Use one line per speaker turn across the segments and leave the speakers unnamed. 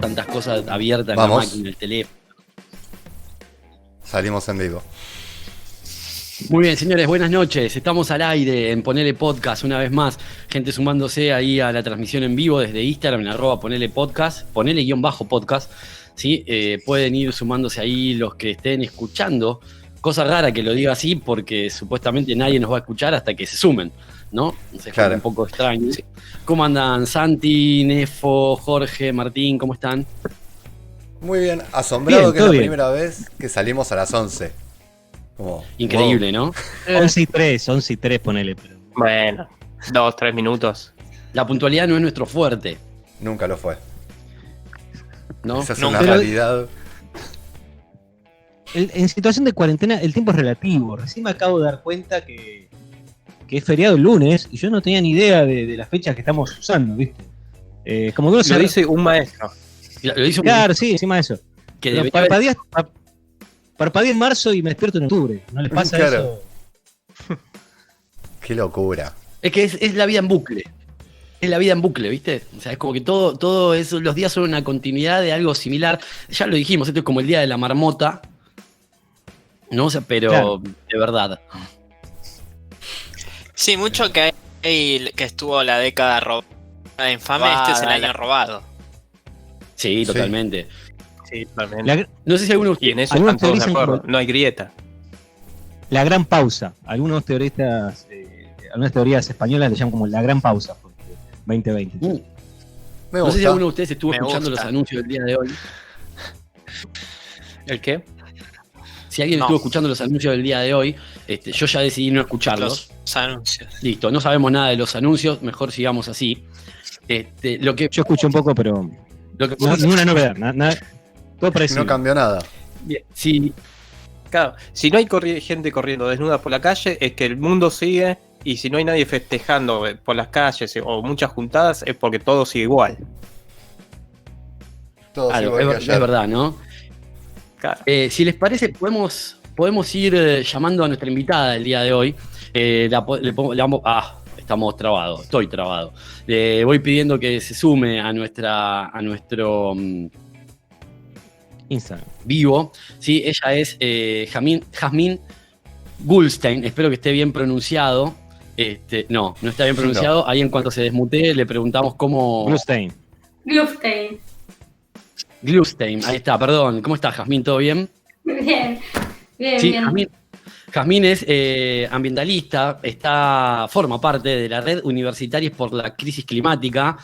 tantas cosas abiertas
Vamos.
en la máquina, el teléfono.
Salimos en vivo.
Muy bien, señores, buenas noches. Estamos al aire en Ponele Podcast una vez más. Gente sumándose ahí a la transmisión en vivo desde Instagram en @Ponele Podcast, Ponele_podcast. ¿Sí? Pueden ir sumándose ahí los que estén escuchando. Cosa rara que lo diga así porque supuestamente nadie nos va a escuchar hasta que se sumen, ¿no? Entonces,
Claro.
un poco extraño. Sí. ¿Cómo andan Santi, Nefo, Jorge, Martín? ¿Cómo están?
Muy bien, asombrado
Bien,
que es la
todo bien.
primera vez que salimos a las 11. Como,
Increíble, ¿no?
11:03, ponele. Pero...
Bueno, 2-3 minutos.
La puntualidad no es nuestro fuerte,
Nunca lo fue.
¿no?
Esa es
Nunca.
una realidad.
En situación de cuarentena el tiempo es relativo. Recién me acabo de dar cuenta que es feriado el lunes y yo no tenía ni idea de las fechas que estamos usando, ¿viste? Como que uno
Lo
se
dice un maestro.
Lo hizo
Claro, sí, encima de eso.
que
Pero
debería haber-
parpadeé en marzo y me despierto en octubre. ¿No les pasa
Claro.
eso?
Qué locura.
Es que es la vida en bucle. Es la vida en bucle, ¿viste? O sea, es como que todo eso, los días son una continuidad de algo similar. Ya lo dijimos, esto es como el día de la marmota. ¿No? O sea, pero
Claro.
de verdad.
Sí, mucho que estuvo la década robada infame, este es el año robado.
Sí, totalmente.
Sí, totalmente.
No sé si alguno de
Y
ustedes.
en eso
algunos
están todos de
teorizan
acuerdo.
como-
No hay grieta.
La gran pausa. Algunos teoristas, algunas teorías españolas le llaman como la gran pausa. Porque 2020.
Me
No sé si
gusta.
alguno de ustedes estuvo
Me
escuchando
gusta.
los anuncios del día de hoy.
¿El qué?
Si alguien
No.
estuvo escuchando los anuncios del día de hoy, yo ya decidí no escucharlos.
Los anuncios.
Listo, no sabemos nada de los anuncios, mejor sigamos así. Lo que
Yo escuché un poco, pero
pasa-
ninguna novedad. Nada, todo parecido.
No cambió nada.
bien, sí,
Claro, si no hay gente corriendo desnuda por la calle, es que el mundo sigue. Y si no hay nadie festejando por las calles o muchas juntadas, es porque todo sigue igual.
Todo
claro,
igual que
es
ayer.
verdad, ¿no?
Claro.
Si les parece, podemos ir llamando a nuestra invitada del día de hoy. Estamos trabados, estoy trabado. Le voy pidiendo que se sume a nuestro
Instagram.
vivo. ¿Sí? Ella es Jazmín Gulstein, espero que esté bien pronunciado. No está bien pronunciado. Ahí en cuanto se desmutee le preguntamos cómo...
Bluestein.
Glufstein.
Glustein, ahí está, perdón. ¿Cómo está, Jazmín? ¿Todo bien?
Bien, bien,
Sí,
bien.
Jazmín es ambientalista, forma parte de la Red Universitarios por la Crisis Climática,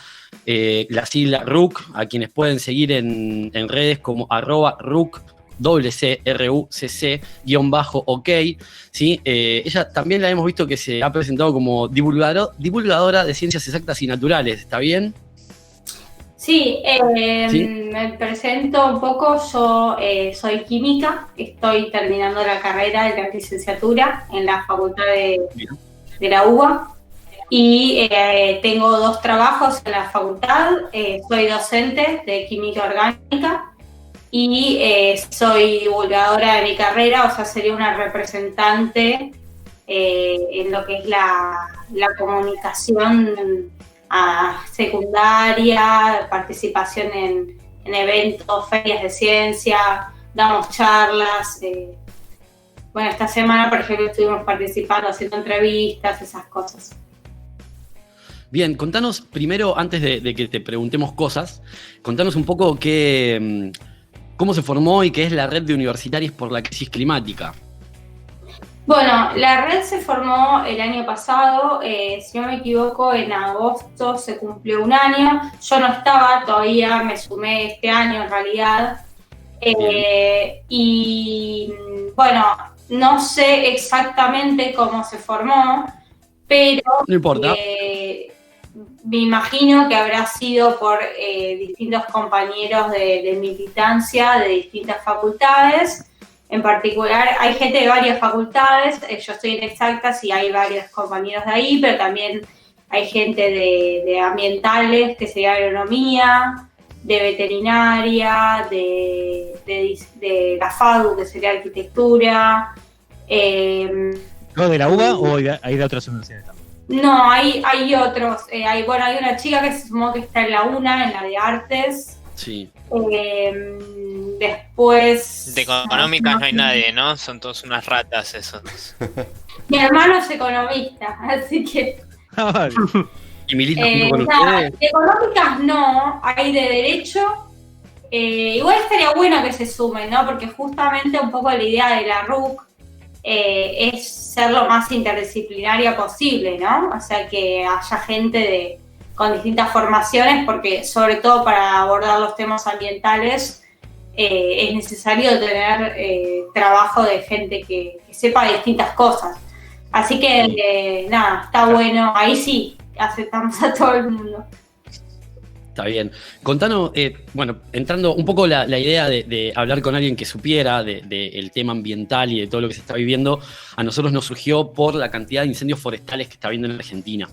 la sigla RUC, a quienes pueden seguir en redes como @RUC, CRUCC_OK. ¿Sí? Ella también la hemos visto que se ha presentado como divulgadora de ciencias exactas y naturales, ¿está bien?
Sí,
¿Sí?
me presento un poco. Yo soy química, estoy terminando la carrera de la licenciatura en la facultad de la UBA y tengo 2 trabajos en la facultad. Soy docente de química orgánica y soy divulgadora de mi carrera, o sea, sería una representante en lo que es la comunicación secundaria, participación en eventos, ferias de ciencia, damos charlas. Bueno, esta semana, por ejemplo, estuvimos participando, haciendo entrevistas, esas cosas.
Bien, contanos primero, antes de que te preguntemos cosas, contanos un poco cómo se formó y qué es la Red de Universitarios por la Crisis Climática.
Bueno, la red se formó el año pasado, si no me equivoco, en agosto se cumplió 1 año. Yo no estaba todavía, me sumé este año en realidad. Y bueno, no sé exactamente cómo se formó, pero
No importa.
me imagino que habrá sido por distintos compañeros de militancia de distintas facultades. En particular, hay gente de varias facultades, yo estoy en exactas y hay varios compañeros de ahí, pero también hay gente de ambientales, que sería agronomía, de veterinaria, de la FADU, que sería arquitectura.
¿Todo de la UBA o hay de otras universidades también?
No, hay otros. Hay una chica que se sumó que está en la UNA, en la de artes.
Sí.
Después...
De económicas no hay nadie, ¿no? Son todos unas ratas esos.
Mi hermano es economista, así que...
¿Y milita junto con
nada,
ustedes?
de económicas no, hay de derecho. Igual estaría bueno que se sumen, ¿no? Porque justamente un poco la idea de la RUC es ser lo más interdisciplinaria posible, ¿no? O sea, que haya gente con distintas formaciones, porque sobre todo para abordar los temas ambientales es necesario tener trabajo de gente que sepa distintas cosas. Así que, nada, está bueno. Ahí sí, aceptamos a todo el mundo.
Está bien. Contanos, bueno, entrando un poco la idea de hablar con alguien que supiera del tema ambiental y de todo lo que se está viviendo, a nosotros nos surgió por la cantidad de incendios forestales que está habiendo en Argentina.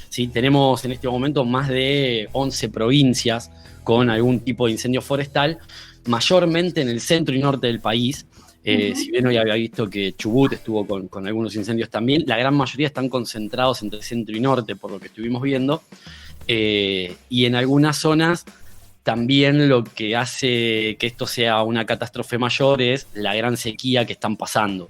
¿Sí? Tenemos en este momento más de 11 provincias con algún tipo de incendio forestal, mayormente en el centro y norte del país. Si bien hoy había visto que Chubut estuvo con algunos incendios también, la gran mayoría están concentrados entre centro y norte, por lo que estuvimos viendo. Y en algunas zonas también lo que hace que esto sea una catástrofe mayor es la gran sequía que están pasando.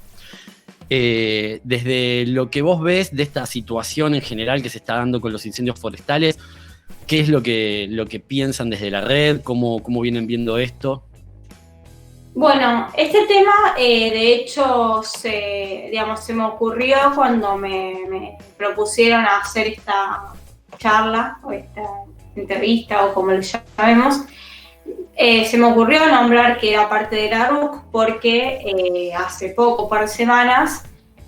Desde lo que vos ves de esta situación en general que se está dando con los incendios forestales, ¿qué es lo que piensan desde la red? ¿Cómo vienen viendo esto?
Bueno, este tema de hecho se me ocurrió cuando me propusieron hacer esta charla o esta entrevista o como le llamemos. Se me ocurrió nombrar que era parte de la RUC porque hace poco, par de semanas,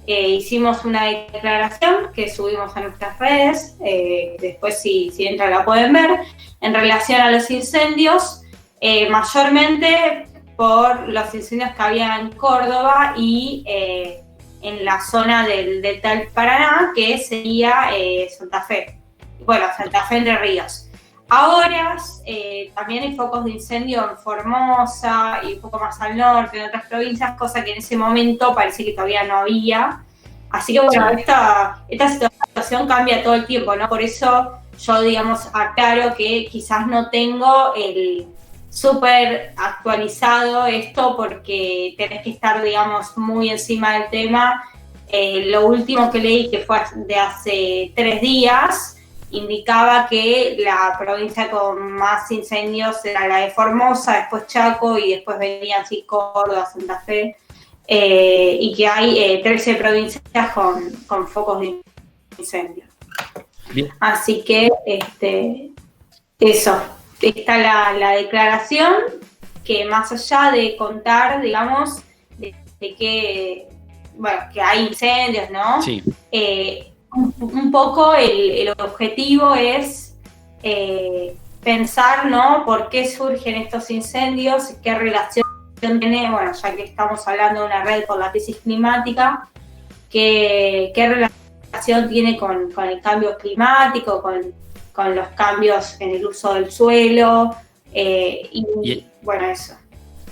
hicimos una declaración que subimos a nuestras redes, después si entran la pueden ver, en relación a los incendios, mayormente por los incendios que había en Córdoba y en la zona del Delta del Paraná, que sería Santa Fe. Bueno, Santa Fe, Entre Ríos. Ahora también hay focos de incendio en Formosa y un poco más al norte, en otras provincias, cosa que en ese momento parece que todavía no había. Así que bueno, esta situación cambia todo el tiempo, ¿no? Por eso yo, digamos, aclaro que quizás no tengo el súper actualizado esto porque tenés que estar, digamos, muy encima del tema. Lo último que leí, que fue de hace 3 días, indicaba que la provincia con más incendios era la de Formosa, después Chaco y después venían así Córdoba, Santa Fe, y que hay 13 provincias con focos de incendio.
Bien.
Así que eso, está la declaración, que más allá de contar, digamos, de que, bueno, que hay incendios, ¿no? Sí. Un poco el objetivo es pensar, ¿no?, por qué surgen estos incendios, qué relación tiene, bueno, ya que estamos hablando de una red por la crisis climática, qué relación tiene con el cambio climático, con los cambios en el uso del suelo, bueno, eso.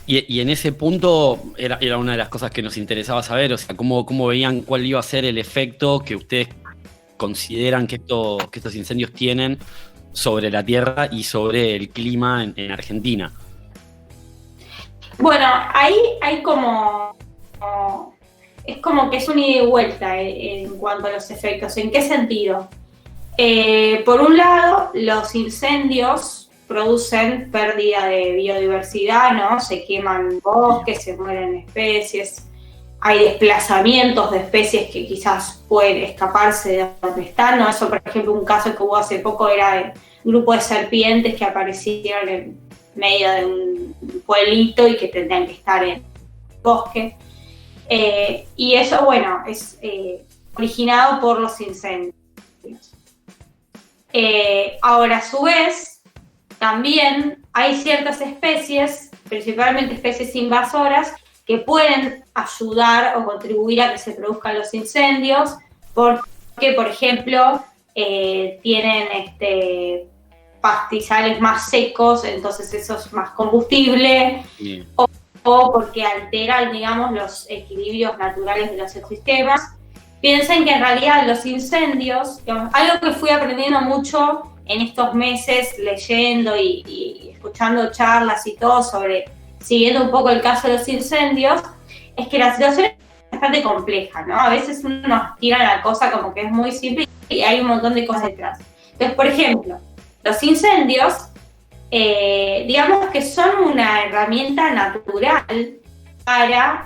Y en ese punto era una de las cosas que nos interesaba saber, o sea, cómo veían cuál iba a ser el efecto que ustedes consideran que estos incendios tienen sobre la tierra y sobre el clima en Argentina.
Bueno, ahí hay es como que es un ida y vuelta en cuanto a los efectos. ¿En qué sentido? Por un lado, los incendios producen pérdida de biodiversidad, ¿no? Se queman bosques, se mueren especies, hay desplazamientos de especies que quizás pueden escaparse de donde están, ¿no? Eso, por ejemplo, un caso que hubo hace poco era de un grupo de serpientes que aparecieron en medio de un pueblito y que tendrían que estar en el bosque. Y eso, bueno, es originado por los incendios. Ahora, a su vez, también hay ciertas especies, principalmente especies invasoras, que pueden ayudar o contribuir a que se produzcan los incendios, porque, por ejemplo, tienen pastizales más secos, entonces eso es más combustible, o porque alteran, digamos, los equilibrios naturales de los ecosistemas. Piensen que en realidad los incendios, digamos, algo que fui aprendiendo mucho en estos meses leyendo y escuchando charlas y todo siguiendo un poco el caso de los incendios, es que la situación es bastante compleja, ¿no? A veces uno nos tira la cosa como que es muy simple y hay un montón de cosas detrás. Entonces, por ejemplo, los incendios, digamos que son una herramienta natural para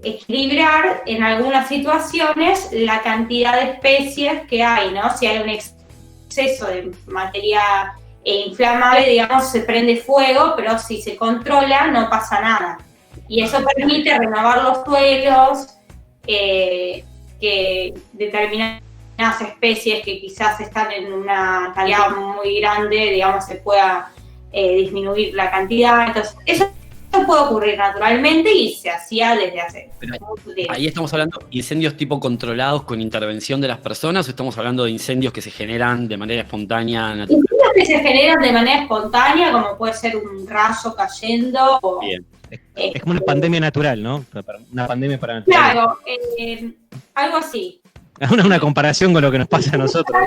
equilibrar en algunas situaciones la cantidad de especies que hay, ¿no? Si hay un exceso de materia inflamable, digamos, se prende fuego, pero si se controla no pasa nada. Y eso permite renovar los suelos, que determinadas especies que quizás están en una calidad muy grande, digamos, se pueda disminuir la cantidad. Entonces, eso puede ocurrir naturalmente y se hacía desde hace mucho tiempo.
Ahí estamos hablando de incendios tipo controlados con intervención de las personas, o estamos hablando de incendios que se generan de manera espontánea, natural.
Incendios que se generan de manera espontánea, como puede ser un rayo cayendo.
Bien.
Es como una pandemia natural, ¿no? Una pandemia para naturaleza.
Claro, algo así.
Una comparación con lo que nos pasa a nosotros.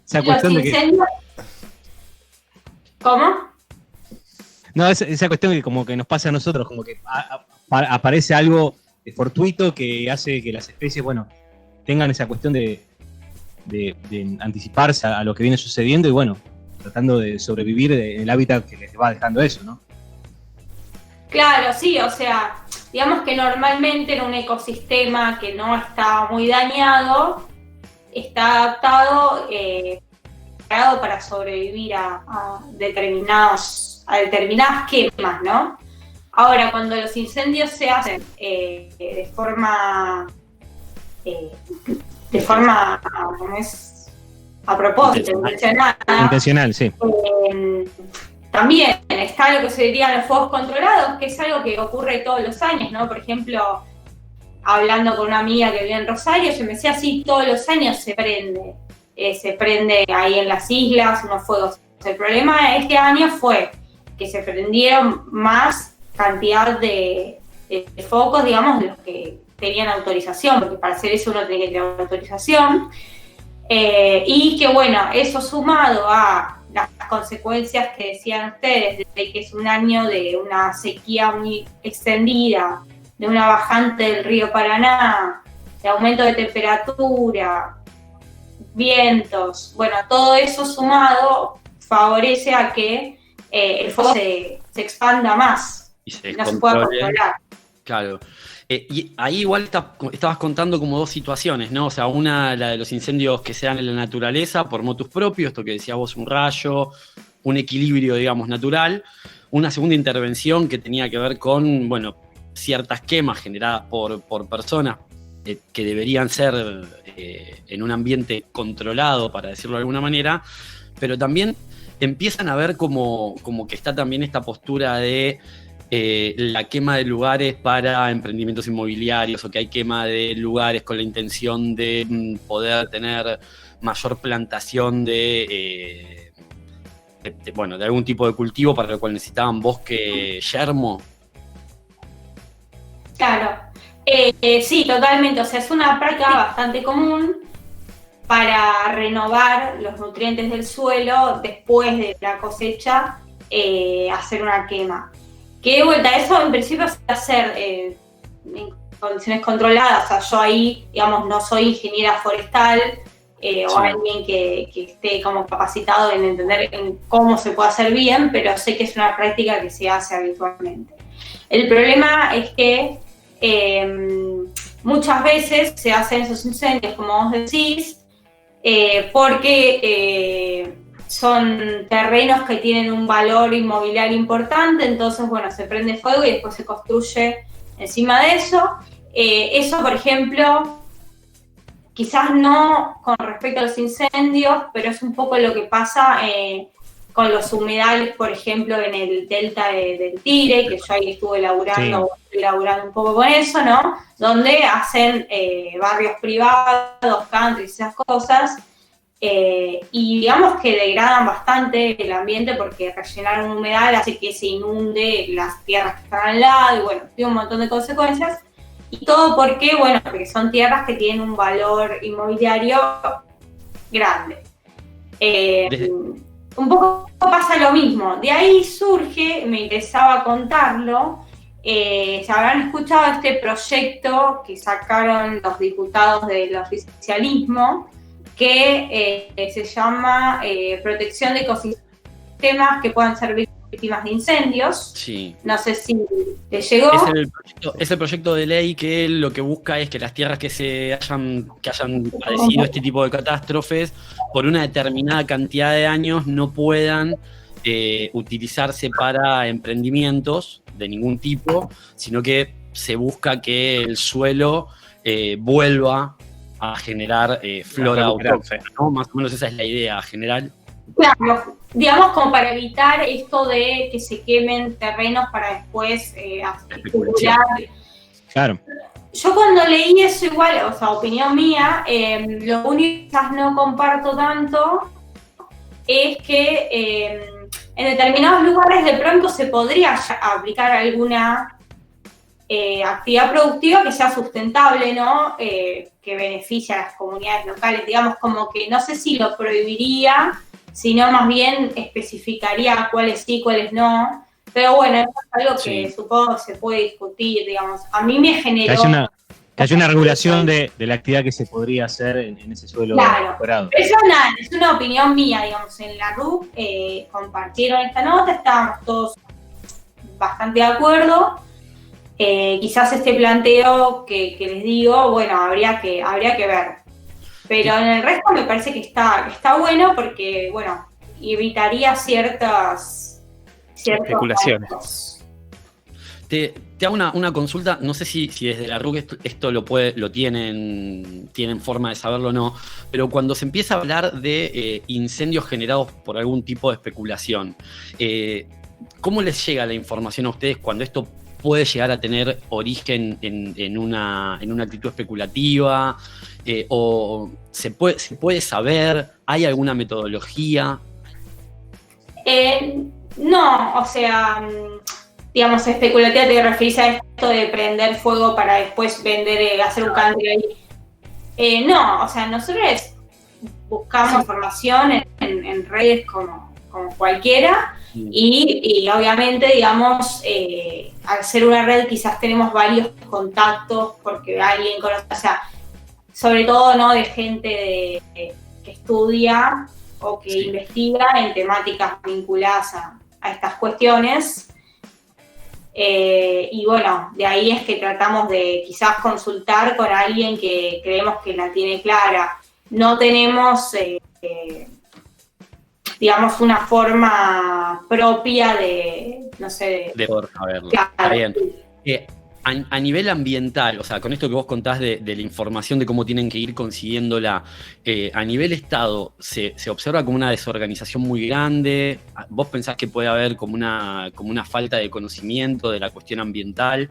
Esa cuestión de que...
¿Cómo?
No, esa cuestión que como que nos pasa a nosotros, como que aparece algo fortuito que hace que las especies, bueno, tengan esa cuestión de anticiparse a lo que viene sucediendo y bueno, tratando de sobrevivir en el hábitat que les va dejando eso, ¿no?
Claro, sí, o sea, digamos que normalmente en un ecosistema que no está muy dañado, está adaptado para sobrevivir a determinadas quemas, ¿no? Ahora, cuando los incendios se hacen de forma ¿cómo es? A propósito,
intencional, sí.
También está lo que se dirían los fuegos controlados, que es algo que ocurre todos los años, ¿no? Por ejemplo, hablando con una amiga que vive en Rosario, yo me decía, sí, todos los años se prende ahí en las islas unos fuegos. El problema de este año fue que se prendieron más cantidad de focos, digamos, de los que tenían autorización, porque para hacer eso uno tiene que tener autorización, y que bueno, eso sumado a las consecuencias que decían ustedes, de que es un año de una sequía muy extendida, de una bajante del río Paraná, de aumento de temperatura, vientos, bueno, todo eso sumado favorece a que el fuego se expanda más
Y se
no se pueda controlar.
Claro. Y ahí igual estabas contando como dos situaciones, ¿no? O sea, una, la de los incendios que se dan en la naturaleza por motus propios, esto que decías vos, un rayo, un equilibrio, digamos, natural. Una segunda intervención que tenía que ver con, bueno, ciertas quemas generadas por personas que deberían ser en un ambiente controlado, para decirlo de alguna manera, pero también empiezan a ver como que está también esta postura de la quema de lugares para emprendimientos inmobiliarios, o que hay quema de lugares con la intención de poder tener mayor plantación de algún tipo de cultivo para lo cual necesitaban bosque yermo.
Claro, sí, totalmente, o sea, es una práctica bastante común para renovar los nutrientes del suelo después de la cosecha, hacer una quema. Que de vuelta, eso en principio se puede hacer en condiciones controladas, o sea, yo ahí, digamos, no soy ingeniera forestal o alguien que esté como capacitado en entender en cómo se puede hacer bien, pero sé que es una práctica que se hace habitualmente. El problema es que muchas veces se hacen esos incendios, como vos decís, porque son terrenos que tienen un valor inmobiliario importante, entonces, bueno, se prende fuego y después se construye encima de eso. Eso, por ejemplo, quizás no con respecto a los incendios, pero es un poco lo que pasa con los humedales, por ejemplo, en el delta del Tigre, que yo ahí estuve estoy laburando un poco con eso, ¿no? Donde hacen barrios privados, countries, esas cosas, y digamos que degradan bastante el ambiente porque rellenar un humedal hace que se inunde las tierras que están al lado, y bueno, tiene un montón de consecuencias. Y todo porque son tierras que tienen un valor inmobiliario grande.
Desde-
Un poco pasa lo mismo. De ahí surge, me interesaba contarlo, se habrán escuchado este proyecto que sacaron los diputados del oficialismo, que se llama Protección de Ecosistemas que puedan ser víctimas de incendios.
Sí.
No sé si te llegó.
Es el proyecto de ley que lo que busca es que las tierras que hayan padecido este tipo de catástrofes por una determinada cantidad de años no puedan utilizarse para emprendimientos de ningún tipo, sino que se busca que el suelo vuelva a generar flora autóctona, ¿no? Más o menos esa es la idea general.
Claro, digamos como para evitar esto de que se quemen terrenos para después especular.
Claro.
Yo cuando leí eso igual, o sea, opinión mía, lo único que quizás no comparto tanto es que en determinados lugares de pronto se podría aplicar alguna actividad productiva que sea sustentable, ¿no? Que beneficie a las comunidades locales, digamos, como que no sé si lo prohibiría, sino más bien especificaría cuáles sí, cuáles no. Pero bueno, eso es algo que supongo se puede discutir, digamos. A mí me generó...
Que haya una regulación de la actividad que se podría hacer en ese suelo mejorado.
Pero es una opinión mía, digamos. En la RUC compartieron esta nota, estábamos todos bastante de acuerdo. Quizás este planteo que les digo, bueno, habría que ver. Pero en el resto me parece que está bueno porque, bueno, evitaría ciertas
especulaciones.
Te hago una consulta, no sé si desde la RUC esto lo tienen forma de saberlo o no, pero cuando se empieza a hablar de incendios generados por algún tipo de especulación, ¿cómo les llega la información a ustedes cuando esto puede llegar a tener origen en una actitud especulativa? ¿O se puede saber? ¿Hay alguna metodología?
No, o sea, digamos, especulativa te referís a esto de prender fuego para después vender, hacer un country ahí. No, o sea, nosotros buscamos información en redes como cualquiera y obviamente, digamos, al ser una red quizás tenemos varios contactos porque alguien conoce, o sea, sobre todo, ¿no?, de gente que estudia o que investiga en temáticas vinculadas a estas cuestiones. Y bueno, de ahí es que tratamos de quizás consultar con alguien que creemos que la tiene clara. No tenemos, digamos, una forma propia de, no sé,
de poder saberlo.
Claro.
Está bien. A nivel ambiental, o sea, con esto que vos contás de la información de cómo tienen que ir consiguiéndola, a nivel Estado, ¿se observa como una desorganización muy grande? ¿Vos pensás que puede haber como una falta de conocimiento de la cuestión ambiental?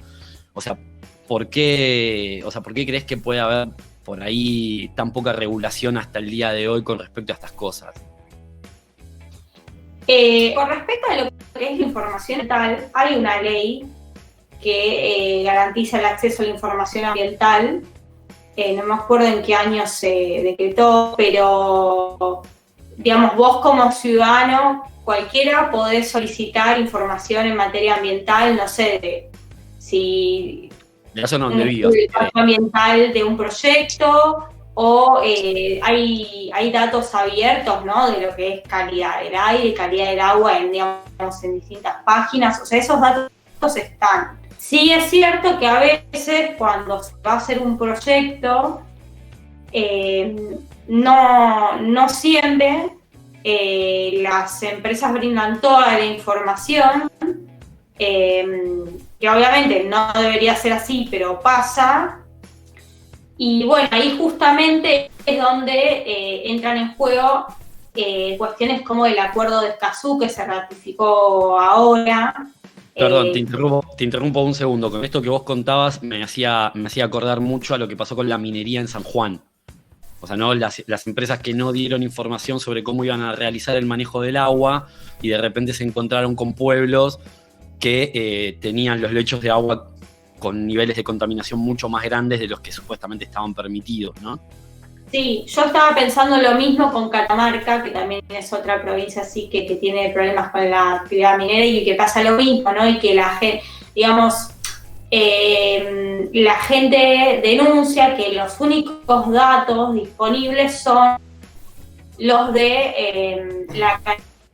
O sea, ¿por qué crees que puede haber por ahí tan poca regulación hasta el día de hoy con respecto a estas cosas?
Con respecto a lo que es la información ambiental, hay una ley que garantiza el acceso a la información ambiental. No me acuerdo en qué año se decretó, pero digamos, vos como ciudadano, cualquiera podés solicitar información en materia ambiental, no sé, si
De la zona donde vivo.
ambiental de un proyecto, o hay datos abiertos, ¿no?, de lo que es calidad del aire, calidad del agua en distintas páginas. O sea, esos datos están. Sí es cierto que a veces cuando se va a hacer un proyecto, no siempre las empresas brindan toda la información, que obviamente no debería ser así, pero pasa. Y bueno, ahí justamente es donde entran en juego cuestiones como el acuerdo de Escazú, que se ratificó ahora.
Perdón, te interrumpo un segundo. Con esto que vos contabas me hacía acordar mucho a lo que pasó con la minería en San Juan. O sea, ¿no? Las empresas que no dieron información sobre cómo iban a realizar el manejo del agua y de repente se encontraron con pueblos que tenían los lechos de agua con niveles de contaminación mucho más grandes de los que supuestamente estaban permitidos, ¿no?
Sí, yo estaba pensando lo mismo con Catamarca, que también es otra provincia así que tiene problemas con la actividad minera y que pasa lo mismo, ¿no? Y que la gente, digamos, la gente denuncia que los únicos datos disponibles son los de la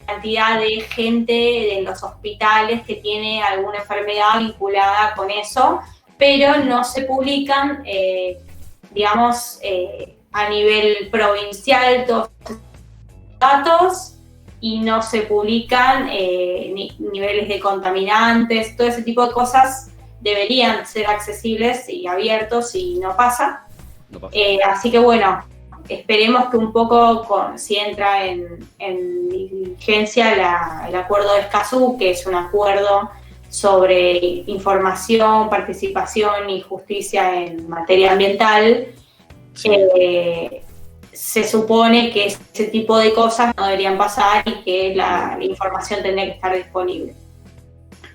cantidad de gente en los hospitales que tiene alguna enfermedad vinculada con eso, pero no se publican, digamos, a nivel provincial todos los datos y no se publican niveles de contaminantes, todo ese tipo de cosas deberían ser accesibles y abiertos y no pasa.
No pasa.
Así que bueno, esperemos que un poco, si entra en vigencia el acuerdo de Escazú, que es un acuerdo sobre información, participación y justicia en materia ambiental,
Sí.
Se supone que ese tipo de cosas no deberían pasar y que la información tendría que estar disponible.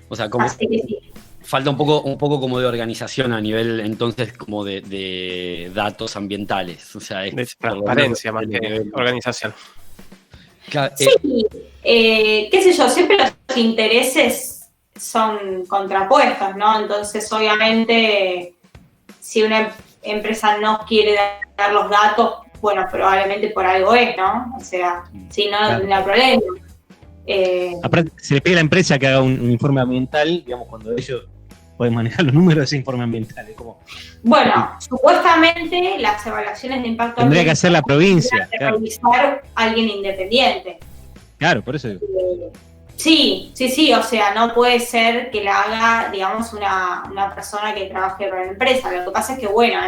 O sea, como
Así que sí.
falta un poco como de organización a nivel entonces como de datos ambientales. O sea,
De transparencia más que organización.
Sí, qué sé yo, siempre los intereses son contrapuestos, ¿no? Entonces, obviamente, si una empresa no quiere dar los datos, bueno, probablemente por algo es, ¿no? O sea, si no,
Claro.
no hay problema.
Aparte, se le pide a la empresa que haga un informe ambiental, digamos, cuando ellos pueden manejar los números de ese informe ambiental. Es como,
Bueno, supuestamente las evaluaciones de impacto
tendría que hacer la provincia.
tendría que
Claro,
realizar alguien independiente.
claro, por eso digo.
Sí, o sea, no puede ser que la haga, digamos, una persona que trabaje para la empresa. Lo que pasa es que, bueno,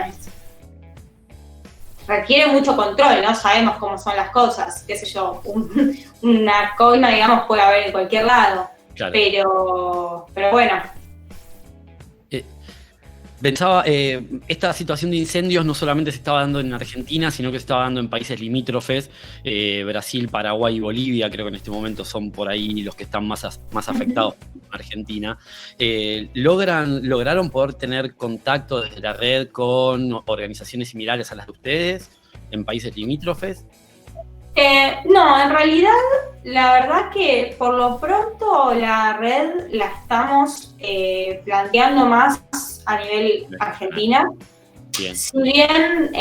requiere mucho control, ¿no? Sabemos cómo son las cosas, qué sé yo, una coima, digamos, puede haber en cualquier lado,
Claro.
pero bueno.
Pensaba, esta situación de incendios no solamente se estaba dando en Argentina, sino que se estaba dando en países limítrofes, Brasil, Paraguay y Bolivia, creo que en este momento son por ahí los que están más afectados en Argentina. ¿Lograron poder tener contacto desde la red con organizaciones similares a las de ustedes en países limítrofes?
No, en realidad, la verdad que por lo pronto la red la estamos planteando más a nivel Argentina.
Bien.
Si bien,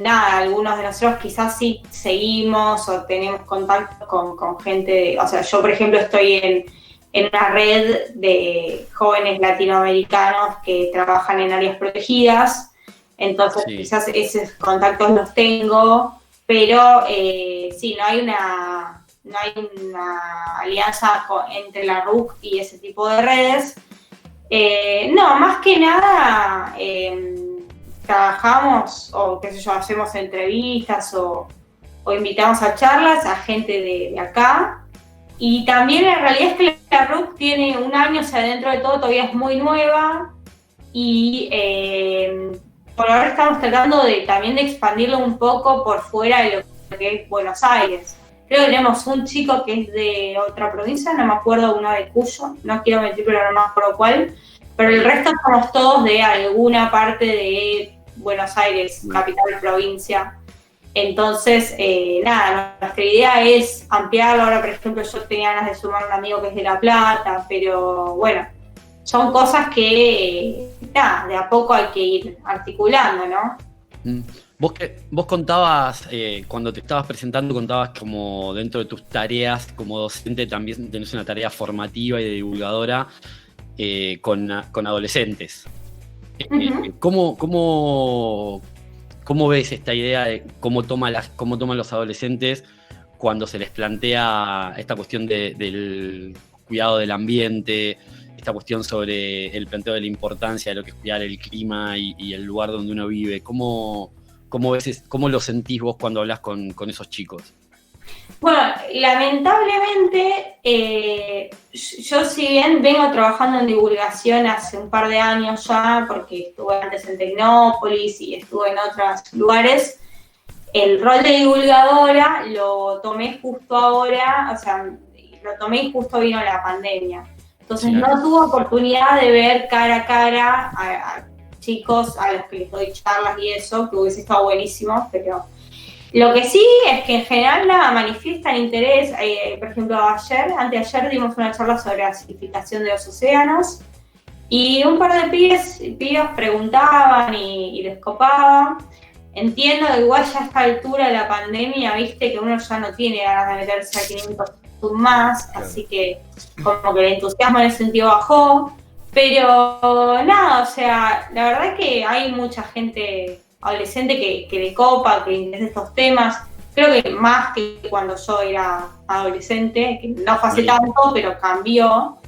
algunos de nosotros quizás sí seguimos o tenemos contacto con gente, o sea, yo por ejemplo estoy en una red de jóvenes latinoamericanos que trabajan en áreas protegidas, entonces
Sí.
quizás esos contactos los tengo, pero sí, no hay una alianza entre la RUC y ese tipo de redes. No, más que nada trabajamos o qué sé yo, hacemos entrevistas o invitamos a charlas a gente de acá. Y también la realidad es que la RUC tiene un año, o sea, dentro de todo todavía es muy nueva y por ahora estamos tratando también de expandirlo un poco por fuera de lo que es Buenos Aires. Creo que tenemos un chico que es de otra provincia, no me acuerdo, uno de Cuyo, no quiero mentir, pero no me acuerdo cuál, pero el resto somos todos de alguna parte de Buenos Aires, capital, provincia. Entonces, nuestra idea es ampliarlo. Ahora, por ejemplo, yo tenía ganas de sumar un amigo que es de La Plata, pero bueno, son cosas que, de a poco hay que ir articulando, ¿no?
Vos contabas, cuando te estabas presentando, contabas como dentro de tus tareas como docente también tenés una tarea formativa y de divulgadora con adolescentes.
Uh-huh.
¿Cómo ves esta idea de cómo toman los adolescentes cuando se les plantea esta cuestión del cuidado del ambiente, esta cuestión sobre el planteo de la importancia de lo que es cuidar el clima y el lugar donde uno vive? ¿Cómo lo sentís vos cuando hablas con esos chicos?
Bueno, lamentablemente, yo si bien vengo trabajando en divulgación hace un par de años ya, porque estuve antes en Tecnópolis y estuve en otros lugares, el rol de divulgadora lo tomé justo ahora, o sea, lo tomé y justo vino la pandemia. Entonces
Sí.
no tuve oportunidad de ver cara a cara a chicos a los que les doy charlas y eso, que hubiese estado buenísimo, pero Lo que sí es que en general manifiestan interés. Por ejemplo, anteayer dimos una charla sobre la acidificación de los océanos y un par de pibes preguntaban y les copaban. Entiendo que igual ya a esta altura de la pandemia, viste que uno ya no tiene ganas de meterse a 500 más, claro. Así que como que el entusiasmo en ese sentido bajó. Pero nada, o sea, la verdad es que hay mucha gente adolescente que le copa, que le interesa estos temas. Creo que más que cuando yo era adolescente, que no fue hace tanto, pero cambió.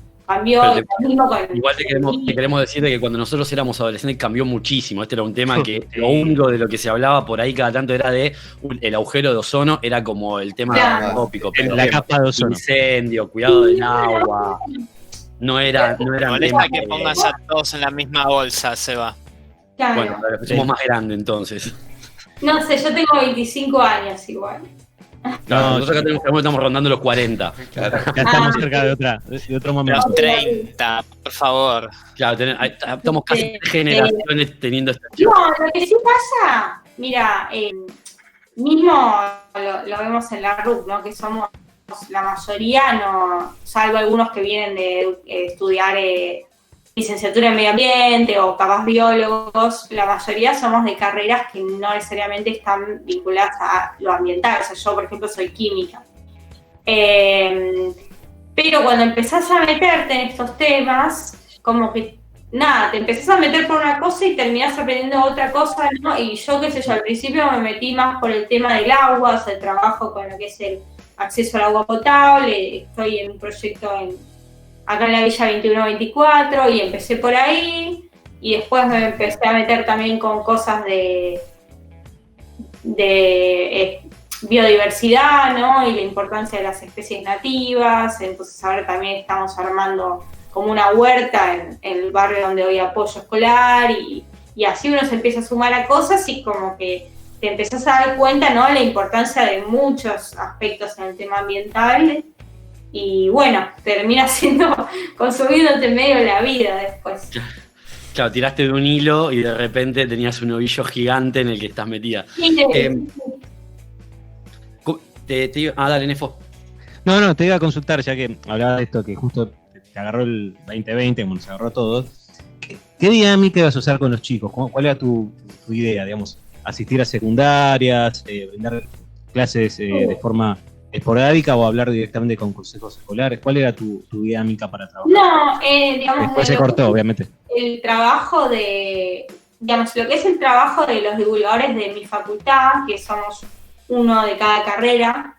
Igual
te queremos decir de que cuando nosotros éramos adolescentes cambió muchísimo. Este era un tema que lo único de lo que se hablaba por ahí cada tanto era de el agujero de ozono, era como el tema tópico. Pero
la capa de ozono.
Incendio, cuidado del agua. No era
molesta que pongas a todos en la misma bolsa, Seba.
Claro.
Bueno, somos más grandes entonces.
No sé, yo tengo 25 años igual.
No, nosotros acá estamos rondando los 40.
Claro.
Ya estamos cerca de otro momento.
Los 30, por favor.
Claro, estamos casi generaciones teniendo esta.
No, lo que sí pasa, mira, mismo lo vemos en la RUC, ¿no? Que somos la mayoría, no, salvo algunos que vienen de estudiar licenciatura en medio ambiente o capaz biólogos, la mayoría somos de carreras que no necesariamente están vinculadas a lo ambiental. O sea, yo, por ejemplo, soy química. Pero cuando empezás a meterte en estos temas, como que, nada, te empezás a meter por una cosa y terminás aprendiendo otra cosa, ¿no? Y yo, qué sé yo, al principio me metí más por el tema del agua, o sea, trabajo con lo que es el acceso al agua potable, estoy en un proyecto acá en la Villa 2124 y empecé por ahí y después me empecé a meter también con cosas de biodiversidad, ¿no? Y la importancia de las especies nativas. Entonces ahora también estamos armando como una huerta en el barrio donde hoy apoyo escolar y así uno se empieza a sumar a cosas y como que te empezás a dar cuenta, ¿no? La importancia de muchos aspectos en el tema ambiental. Y bueno, termina consumiéndote medio la vida después.
Claro, tiraste de un hilo y de repente tenías un ovillo gigante en el que estás metida. Dale, Nefo.
No, te iba a consultar, ya que hablaba de esto, que justo te agarró el 2020, como nos agarró a todos. ¿Qué dinámica ibas a usar con los chicos? ¿Cuál era tu idea, digamos? ¿Asistir a secundarias, brindar clases de forma esporádica o hablar directamente con consejos escolares? ¿Cuál era tu dinámica para trabajar?
No, digamos...
Después se cortó, obviamente.
El trabajo digamos, lo que es el trabajo de los divulgadores de mi facultad, que somos uno de cada carrera,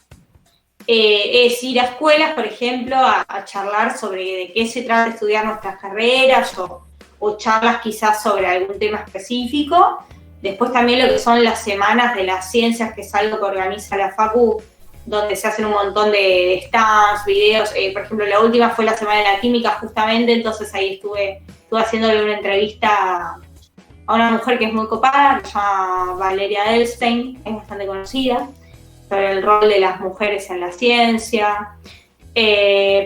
es ir a escuelas, por ejemplo, a charlar sobre de qué se trata estudiar nuestras carreras o charlas quizás sobre algún tema específico. Después también lo que son las semanas de las ciencias, que es algo que organiza la Facu, donde se hacen un montón de stands, videos. Por ejemplo, la última fue la Semana de la Química, justamente, entonces ahí estuve haciéndole una entrevista a una mujer que es muy copada, que se llama Valeria Delstein, es bastante conocida, sobre el rol de las mujeres en la ciencia.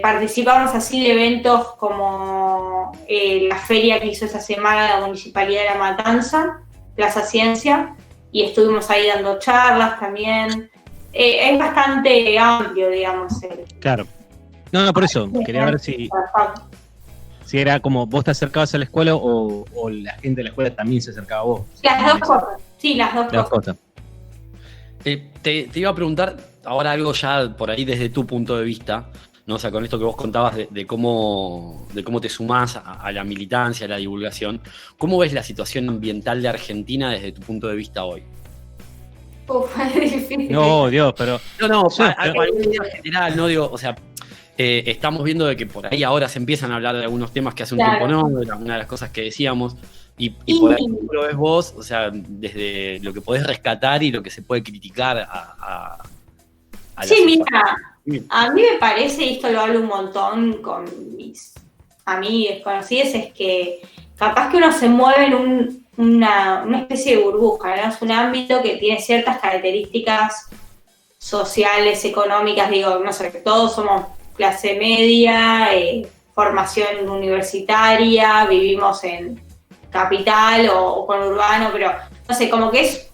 Participamos así de eventos como la feria que hizo esa semana la Municipalidad de La Matanza, Plaza Ciencia, y estuvimos ahí dando charlas también. Es bastante amplio, digamos.
Claro. No, por eso, quería ver si era como vos te acercabas a la escuela o la gente de la escuela también se acercaba a vos.
Las dos cosas, sí, las dos cosas.
Te iba a preguntar ahora algo ya por ahí desde tu punto de vista, ¿no? O sea, con esto que vos contabas de cómo te sumás a la militancia, a la divulgación. ¿Cómo ves la situación ambiental de Argentina desde tu punto de vista hoy?
Es difícil.
No, Dios, pero...
No, en general, no digo, o sea, estamos viendo de que por ahí ahora se empiezan a hablar de algunos temas que hace un tiempo no, era una de las cosas que decíamos, y por ahí cómo lo ves vos, o sea, desde lo que podés rescatar y lo que se puede criticar a
sí, mira, a mí me parece, y esto lo hablo un montón con mis amigas conocidas, es que capaz que uno se mueve en una especie de burbuja, ¿no? Es un ámbito que tiene ciertas características sociales, económicas, digo, no sé, todos somos clase media, formación universitaria, vivimos en capital o conurbano, pero no sé, como que es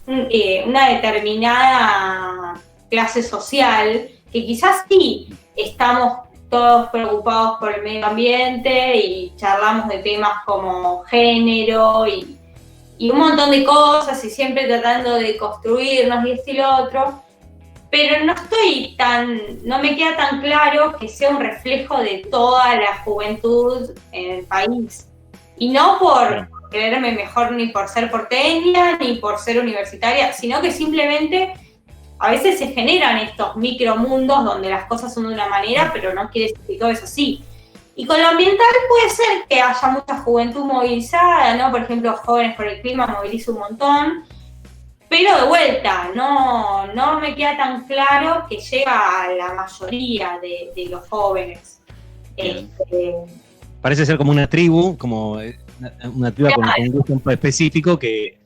una determinada clase social que quizás sí estamos todos preocupados por el medio ambiente y charlamos de temas como género y un montón de cosas y siempre tratando de construirnos y esto y lo otro, pero no me queda tan claro que sea un reflejo de toda la juventud en el país. Y no por creerme mejor ni por ser porteña, ni por ser universitaria, sino que simplemente a veces se generan estos micromundos donde las cosas son de una manera, pero no quiere decir que todo es así. Y con lo ambiental puede ser que haya mucha juventud movilizada, ¿no? Por ejemplo, Jóvenes por el Clima moviliza un montón, pero de vuelta, no me queda tan claro que llega a la mayoría de los jóvenes.
Parece ser como una tribu, como una tribu con un gusto específico que,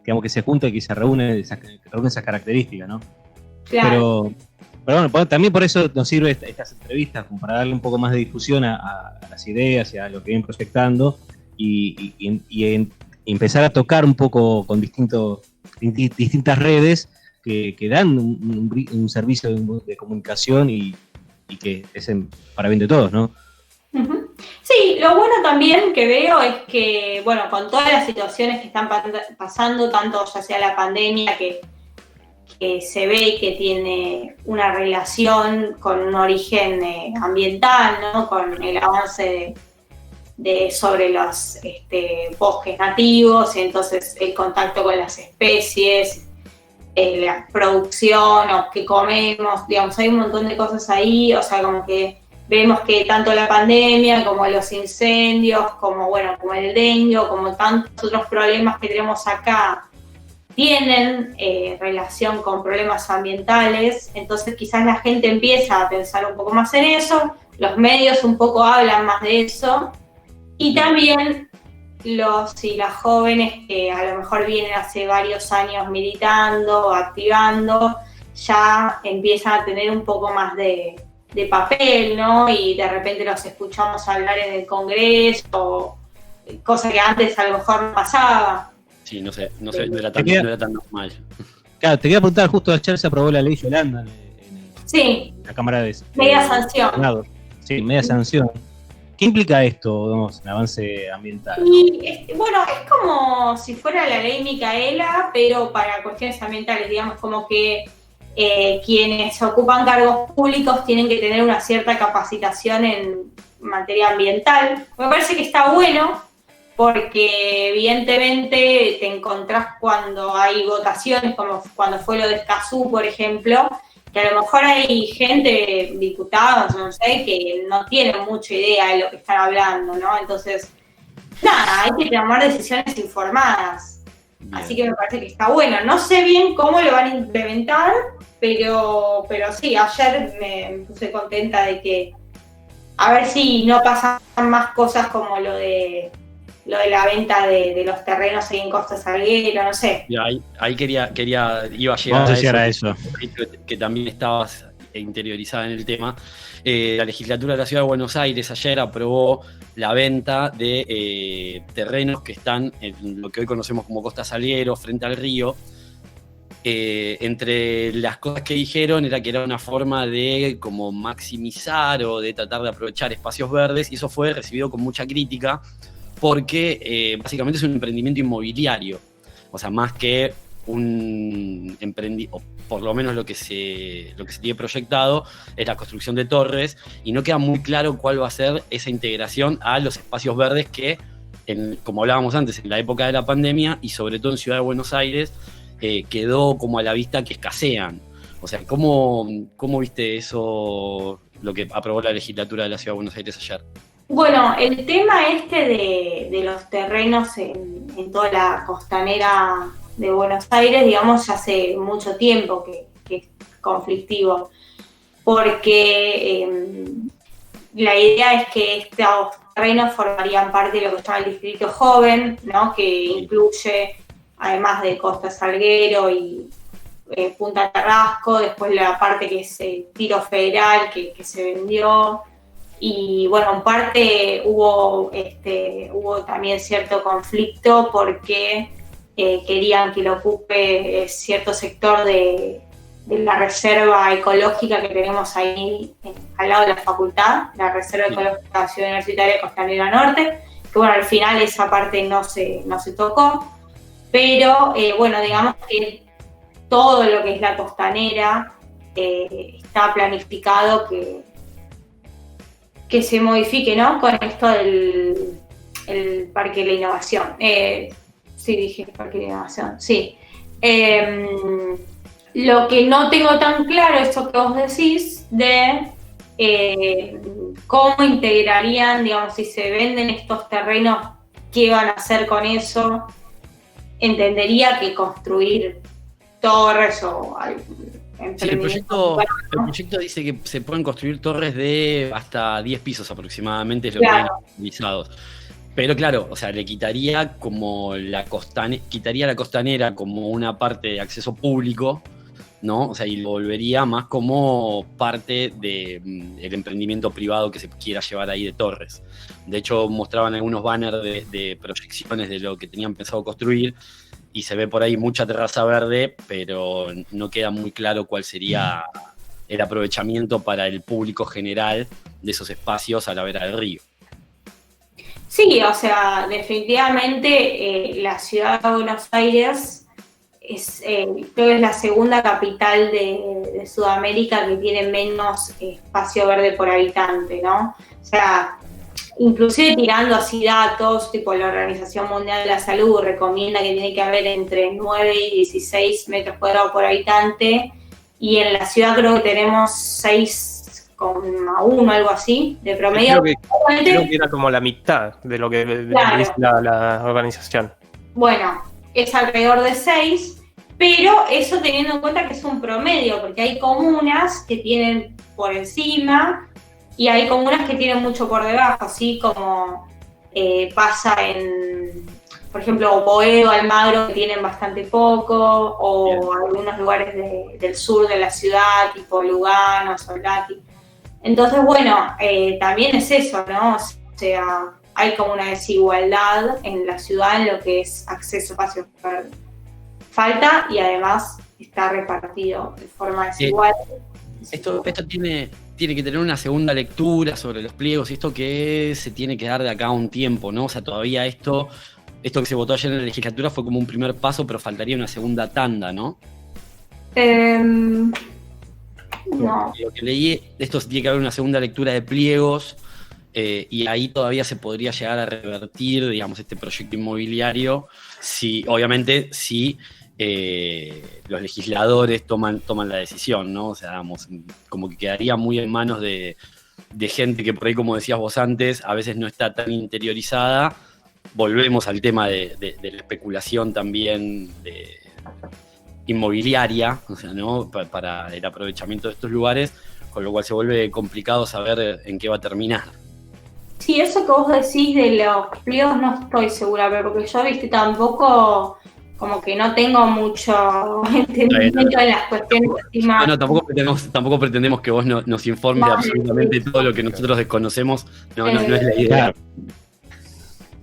digamos, que se junta y que se reúne esas características, ¿no?
Claro.
Pero bueno, también por eso nos sirve estas entrevistas, como para darle un poco más de difusión a las ideas y a lo que vienen proyectando y empezar a tocar un poco con distintas redes que dan un servicio de comunicación y que es para bien de todos, ¿no?
Uh-huh. Sí, lo bueno también que veo es que, bueno, con todas las situaciones que están pasando, tanto ya sea la pandemia que se ve que tiene una relación con un origen ambiental, ¿no? Con el avance sobre los bosques nativos, y entonces el contacto con las especies, la producción o que comemos, digamos, hay un montón de cosas ahí, o sea, como que vemos que tanto la pandemia como los incendios, como el dengue, como tantos otros problemas que tenemos acá, tienen relación con problemas ambientales, entonces quizás la gente empieza a pensar un poco más en eso, los medios un poco hablan más de eso, y también los y las jóvenes que a lo mejor vienen hace varios años militando, activando, ya empiezan a tener un poco más de papel, ¿no? Y de repente los escuchamos hablar en el Congreso, cosa que antes a lo mejor no pasaba.
Sí, no era tan normal.
Claro, te quería preguntar, justo ayer se aprobó la ley Yolanda en la Cámara de
media sanción.
Senado. Sí, media sanción. ¿Qué implica esto, digamos, el avance ambiental?
Y, bueno, es como si fuera la ley Micaela, pero para cuestiones ambientales, digamos, como que quienes ocupan cargos públicos tienen que tener una cierta capacitación en materia ambiental. Me parece que está bueno, porque evidentemente te encontrás cuando hay votaciones, como cuando fue lo de Escazú, por ejemplo, que a lo mejor hay gente, diputados, no sé, que no tienen mucha idea de lo que están hablando, ¿no? Entonces, nada, hay que tomar decisiones informadas. Bien. Así que me parece que está bueno. No sé bien cómo lo van a implementar, pero sí, ayer me puse contenta de que a ver si no pasan más cosas como lo de la venta de los terrenos ahí en Costa Salguero, no sé.
Y ahí iba a llegar
vamos a eso.
Que también estabas interiorizada en el tema. La legislatura de la Ciudad de Buenos Aires ayer aprobó la venta de terrenos que están en lo que hoy conocemos como Costa Salguero, frente al río. Entre las cosas que dijeron era que era una forma de como maximizar o de tratar de aprovechar espacios verdes, y eso fue recibido con mucha crítica porque básicamente es un emprendimiento inmobiliario, o sea, más que un emprendimiento, por lo menos lo que se tiene proyectado es la construcción de torres, y no queda muy claro cuál va a ser esa integración a los espacios verdes que, como hablábamos antes, en la época de la pandemia y sobre todo en Ciudad de Buenos Aires, quedó como a la vista que escasean. O sea, ¿cómo viste eso, lo que aprobó la legislatura de la Ciudad de Buenos Aires ayer?
Bueno, el tema de los terrenos en toda la costanera de Buenos Aires, digamos, ya hace mucho tiempo que es conflictivo, porque la idea es que estos terrenos formarían parte de lo que se llama el distrito joven, ¿no? Que incluye, además de Costa Salguero y Punta Carrasco, después la parte que es Tiro Federal, que se vendió. Y bueno, en parte hubo también cierto conflicto porque querían que lo ocupe cierto sector de la reserva ecológica que tenemos ahí al lado de la facultad, la Reserva Ecológica Ciudad Universitaria Costanera Norte, que bueno, al final esa parte no se tocó, pero bueno, digamos que todo lo que es la costanera está planificado que se modifique, ¿no? Con esto del el Parque de la Innovación. Sí, dije Parque de la Innovación, sí. Lo que no tengo tan claro es eso que vos decís de cómo integrarían, digamos, si se venden estos terrenos, qué van a hacer con eso. Entendería que construir torres o
sí, el proyecto dice que se pueden construir torres de hasta 10 pisos aproximadamente, es lo que hay utilizados. Pero claro, o sea, le quitaría como la costanera como una parte de acceso público, ¿no? O sea, y lo volvería más como parte del emprendimiento privado que se quiera llevar ahí de torres. De hecho, mostraban algunos banners de proyecciones de lo que tenían pensado construir y se ve por ahí mucha terraza verde, pero no queda muy claro cuál sería el aprovechamiento para el público general de esos espacios a la vera del río.
Sí, o sea, definitivamente la ciudad de Buenos Aires creo que es la segunda capital de Sudamérica que tiene menos espacio verde por habitante, ¿no? O sea, inclusive tirando así datos, tipo la Organización Mundial de la Salud recomienda que tiene que haber entre 9 y 16 metros cuadrados por habitante, y en la ciudad creo que tenemos 6,1, algo así, de promedio.
Creo que era como la mitad de lo que dice la organización.
Bueno, es alrededor de 6, pero eso teniendo en cuenta que es un promedio, porque hay comunas que tienen por encima y hay comunas que tienen mucho por debajo, así como pasa en, por ejemplo, Boedo, Almagro, que tienen bastante poco, o algunos lugares del sur de la ciudad, tipo Lugano, Solati. Entonces, bueno, también es eso, ¿no? O sea, hay como una desigualdad en la ciudad en lo que es acceso a espacios verdes. Falta y además está repartido de forma desigual.
Esto tiene que tener una segunda lectura sobre los pliegos, y esto que se tiene que dar de acá a un tiempo, ¿no? O sea, todavía esto que se votó ayer en la legislatura fue como un primer paso, pero faltaría una segunda tanda, ¿no?
No.
Lo que leí, esto tiene que haber una segunda lectura de pliegos, y ahí todavía se podría llegar a revertir, digamos, este proyecto inmobiliario, obviamente, si los legisladores toman la decisión, ¿no? O sea, digamos, como que quedaría muy en manos de gente que por ahí, como decías vos antes, a veces no está tan interiorizada. Volvemos al tema de la especulación también inmobiliaria, o sea, ¿no? Para el aprovechamiento de estos lugares, con lo cual se vuelve complicado saber en qué va a terminar.
Sí, eso que vos decís de los pliegos no estoy segura, pero porque yo, viste, tampoco, como que no tengo mucho entendimiento en las cuestiones más.
No, tampoco pretendemos que vos nos informes de absolutamente todo lo que nosotros desconocemos, no es la idea.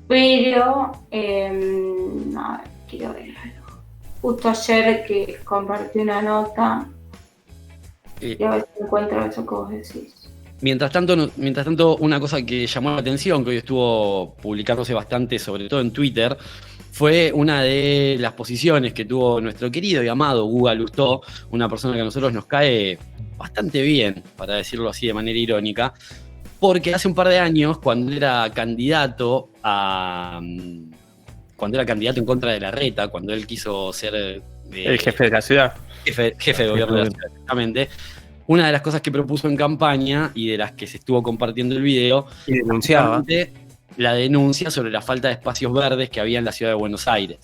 Pero, a ver, quiero ver algo. Justo ayer que compartí una nota, y a ver si encuentro eso que vos decís.
Mientras tanto, una cosa que llamó la atención, que hoy estuvo publicándose bastante, sobre todo en Twitter, fue una de las posiciones que tuvo nuestro querido y amado Guga Lustó, una persona que a nosotros nos cae bastante bien, para decirlo así de manera irónica, porque hace un par de años, cuando era candidato en contra de Larreta, cuando él quiso ser
el jefe de la ciudad,
jefe de gobierno de la ciudad, exactamente, una de las cosas que propuso en campaña y de las que se estuvo compartiendo el video,
y denunciaba
la denuncia sobre la falta de espacios verdes que había en la ciudad de Buenos Aires,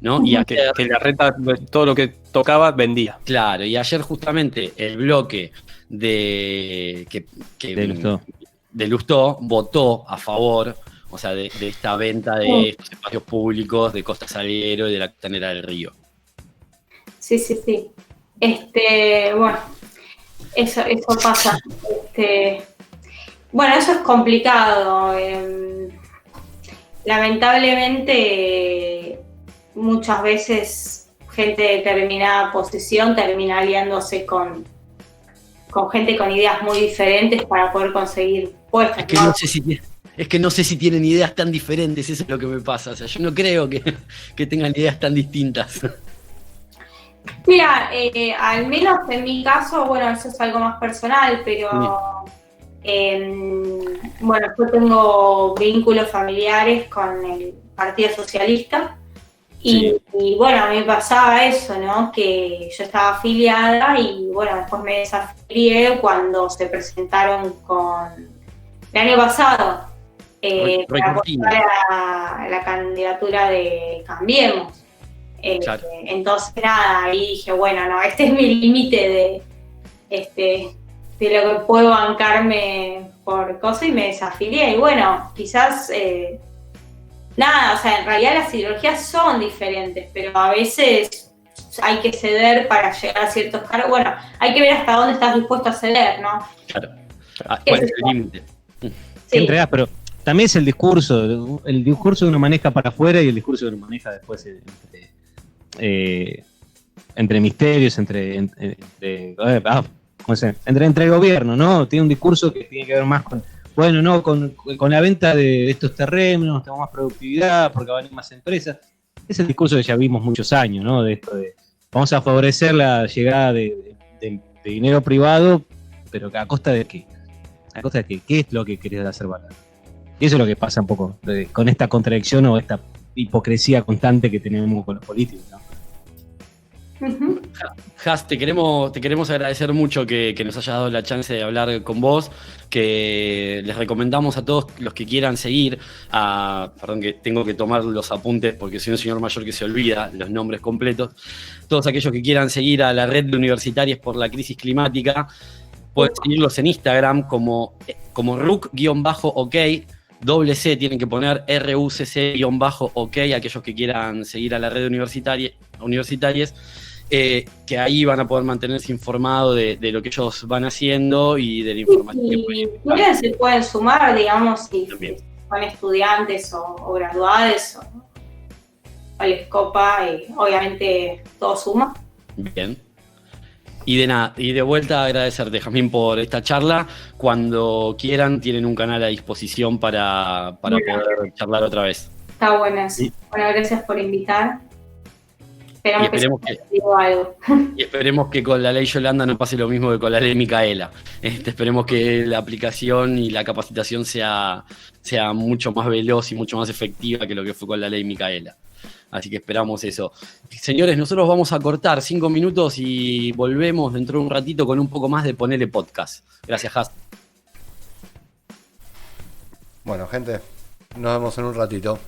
¿no?
Y que Larreta todo lo que tocaba vendía.
Claro, y ayer justamente el bloque de Lustó votó a favor, o sea, de esta venta de estos espacios públicos de Costa Salguero y de la Costanera del Río.
Sí. Bueno, eso pasa. Bueno, eso es complicado. Lamentablemente muchas veces gente de determinada posición termina aliándose con gente con ideas muy diferentes para poder conseguir puestos.
Es que no sé si tienen ideas tan diferentes, eso es lo que me pasa. O sea, yo no creo que tengan ideas tan distintas.
Mira, al menos en mi caso, bueno, eso es algo más personal, pero bueno, yo tengo vínculos familiares con el Partido Socialista y bueno, a mí me pasaba eso, ¿no? Que yo estaba afiliada y bueno, después me desafilié cuando se presentaron el año pasado para apoyar a la candidatura de Cambiemos.
Claro.
Entonces nada, ahí dije, bueno, no, este es mi límite de lo que puedo bancarme por cosas y me desafilié. Y bueno, quizás nada, o sea, en realidad las ideologías son diferentes, pero a veces hay que ceder para llegar a ciertos cargos. Bueno, hay que ver hasta dónde estás dispuesto a ceder, ¿no?
Claro. ¿Cuál es el límite?
Sí.
Entregas, pero también es el discurso que uno maneja para afuera y el discurso que uno maneja después entre ministerios, entre el gobierno, ¿no? Tiene un discurso que tiene que ver más con, bueno, no, con la venta de estos terrenos, tenemos más productividad porque van a venir más empresas. Es el discurso que ya vimos muchos años, ¿no? De esto de vamos a favorecer la llegada de dinero privado, pero ¿a costa de qué? ¿A costa de qué? ¿Qué es lo que querés hacer valer? Y eso es lo que pasa un poco con esta contradicción o esta hipocresía constante que tenemos con los políticos, ¿no?
Uh-huh.
Has, te queremos agradecer mucho que nos hayas dado la chance de hablar con vos, que les recomendamos a todos los que quieran seguir perdón que tengo que tomar los apuntes porque soy un señor mayor que se olvida los nombres completos, todos aquellos que quieran seguir a la red de universitarios por la crisis climática, pueden seguirlos en Instagram como RUC-OK, doble C tienen que poner RUCC-OK, aquellos que quieran seguir a la red de universitarias, que ahí van a poder mantenerse informados de lo que ellos van haciendo y de la información que
pueden se pueden sumar, digamos, si son estudiantes o graduados o les copa, obviamente todo suma.
Bien. Y de vuelta agradecerte, Jazmín, por esta charla. Cuando quieran, tienen un canal a disposición para poder charlar otra vez.
Está buena. Sí. Bueno, gracias por invitar.
Y esperemos que con la ley Yolanda no pase lo mismo que con la ley Micaela. Esperemos que la aplicación y la capacitación sea mucho más veloz y mucho más efectiva que lo que fue con la ley Micaela. Así que esperamos eso. Señores, nosotros vamos a cortar 5 minutos y volvemos dentro de un ratito con un poco más de Ponele Podcast. Gracias, Has.
Bueno, gente, nos vemos en un ratito.